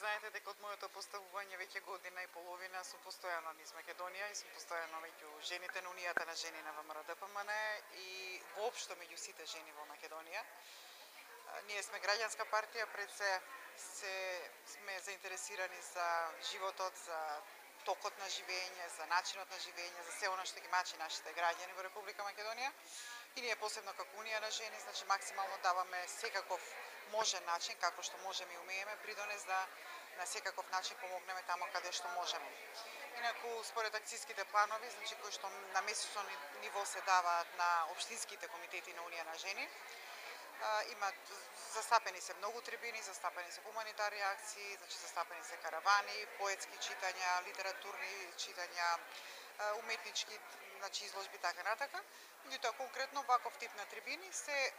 знаете дека од моето поставување веќе година и половина сум постојано низ Македонија и сум постојано меѓу жените на Унијата на жени на ВМРО-ДПМН и воопшто меѓу сите жени во Македонија. Ние сме граѓанска партија, пред се сме заинтересирани за животот, за токот на живење, за начинот на живење, за се она што ги мачи нашите граѓани во Република Македонија. И ние посебно како Унија на жени, значи максимално даваме секаков можен начин, како што можеме и умееме, придонес да на секаков начин помогнеме тамо каде што можеме. Инаку, според акцијските планови, значи кои што на месечно ниво се даваат на општинските комитети на Унија на жени, застапени се многу трибини, застапени се хуманитарни акции, значи застапени се каравани, поетски читања, литературни читања, уметнички, значи изложби така натака. Меѓутоа конкретно ваков тип на трибини се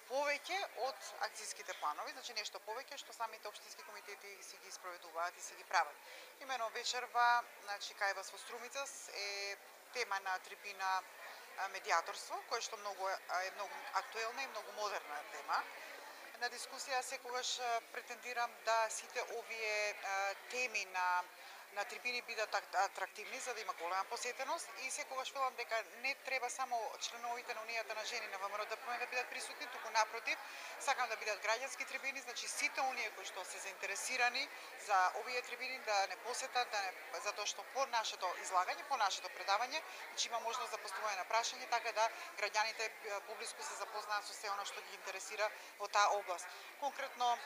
повеќе од акцијските планови, значи нешто повеќе што самите општински комитети си ги испроведуваат и си ги прават. Имено вечерва, значи кај вас во Струмица е тема на трибина медијаторство, кој што е многу актуелна и многу модерна тема. На дискусија секогаш претендирам да сите овие теми на трибини бидат атрактивни за да има голема посетеност и секогаш велам дека не треба само членовите на Унијата на жени на ВМРО-ДПМН да бидат присутни, туку напротив, сакам да бидат граѓански трибини, значи сите оние кои што се заинтересирани за овие трибини да не посетат, затоа што по нашето излагање, по нашето предавање, значи има можност за поставување на прашање, така да граѓаните поблиску се запознаат со се она што ги интересира во таа област. Конкретно,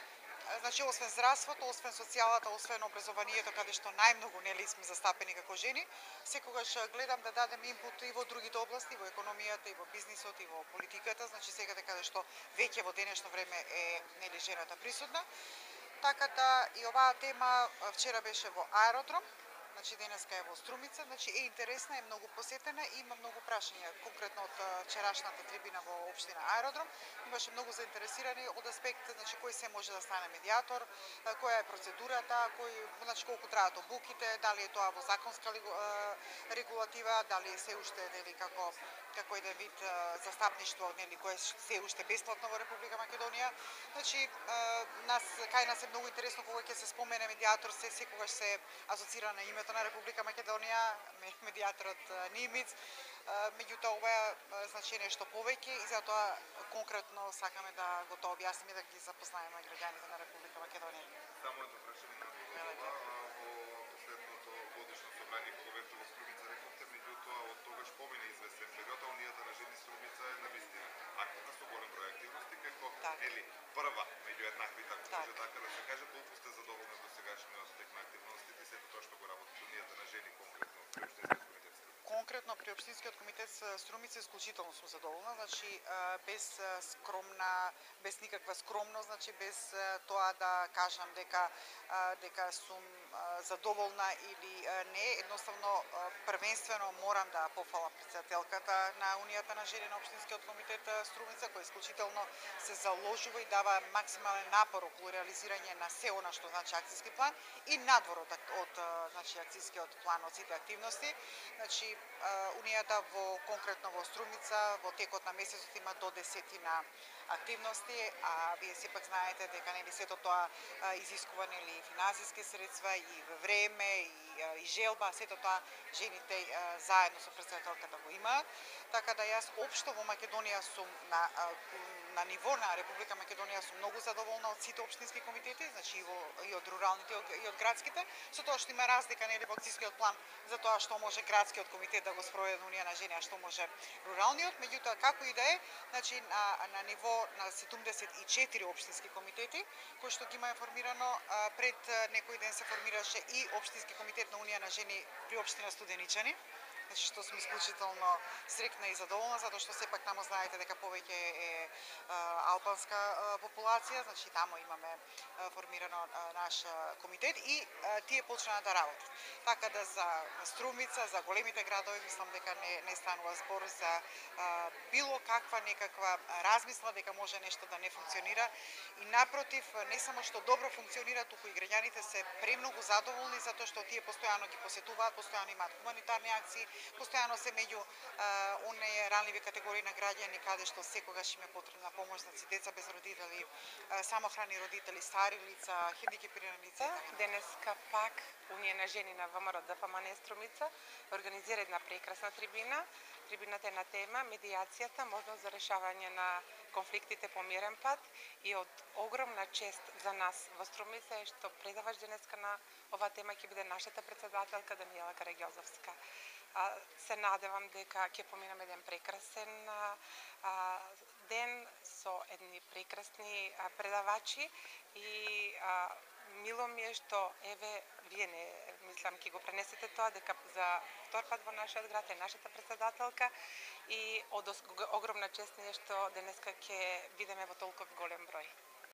значи, освен здравството, освен социјалата, освен образованието, каде што најмногу нели сме застапени како жени, секогаш гледам да дадем инпут и во другите области, во економијата, и во бизнисот, и во политиката, значи секаде каде што веќе во денешно време е нели жената присутна. Така да и оваа тема вчера беше во аеродром, значи денеска е во Струмица, значи е интересна, е многу посетена и има многу прашања. Конкретно од вчерашната трибина во општина Аеродром имаше многу заинтересирани од аспект, значи кој се може да стане медијатор, која е процедурата, значи колку траат обуките, дали е тоа во законска регулатива, дали се уште нели како еден вид застапништво нели кое се уште бесплатно во Република Македонија. Значи кај нас е многу интересно кога ќе се спомене медијатор, секогаш се асоцира на името на Република Македонија, медијаторот Нимиц. Меѓутоа ова е значи нешто повеќе и затоа конкретно сакаме да го тоа објасниме, да ги запознаеме граѓаните на Република Македонија. Само едно прашање на тоа, во последното годишно собрание кога бевте во Струмица рековте, меѓутоа од тогаш помине известен период, а Унијата на жени Струмица е навистина активна со голем број активности, како нели прва меѓу еднакви, така може така да се каже, колку сте задоволни до сегашниот тек на активностите и сето тоа што го работи Унијата на жени конкретно при Општинскиот комитет Струмица исклучително сум задоволна, значи без никаква скромност, значи без тоа да кажам дека сум задоволна или не, едноставно првенствено морам да пофалам претседателката на Унијата на жени на Општинскиот комитет Струмица, кој исклучително се заложува и дава максимален напор околу реализирање на се она што значи акцијски план и надвор од значи акцијскиот план од сите активности. Значи Унијата конкретно во Струмица во текот на месецот има до 10 активности, а вие сепак знаете дека нели сето тоа изискува нели финансиски средства и време и желба, сето тоа жените заедно со претседателката го имаат. Така да јас општо во Македонија сум на ниво на Република Македонија сум многу задоволна од сите општински комитети, значи и од руралните и од градските, со тоа што има разлика нели во акцијскиот план за тоа што може градскиот комитет да го спроведе Унија на жени, а што може руралниот, меѓутоа како и да е, значи на ниво на 74 општински комитети кои што ги има формирано, пред некој ден се формираше и општински комитет на Унија на жени при општина Студеничани. Значи што сум исклучително среќна и задоволна, затоа што сепак тамо знаете дека повеќе е албанска популација, значи тамо имаме формирано наш комитет и тие почнаа да работат. Така да за Струмица, за големите градови, мислам дека не станува збор за било каква некаква размисла дека може нешто да не функционира и напротив, не само што добро функционира, туку и граѓаните се премногу задоволни затоа што тие постојано ги посетуваат, постојано имаат хуманитарни акции, Постојано се меѓу оние ранливи категории на граѓани каде што секогаш им е потребна помош, значи деца без родители, самохрани родители, стари лица, хендикепирани лица. Денеска пак Унија на жени на ВМРО ДПМН Струмица организира една прекрасна трибина. Трибината е на тема медијацијата, можност за решавање на конфликтите по мирен пат и од огромна чест за нас во Струмица е што предавач денеска на оваа тема ќе биде нашата председателка Даниела Караѓозовска. Се надевам дека ќе поминаме еден прекрасен ден со едни прекрасни предавачи и мило ми е што еве вие не мислам ќе го пренесете тоа дека за втор пат во нашиот град е нашата председателка и од огромна чест ни е што денеска ќе видиме во толков голем број.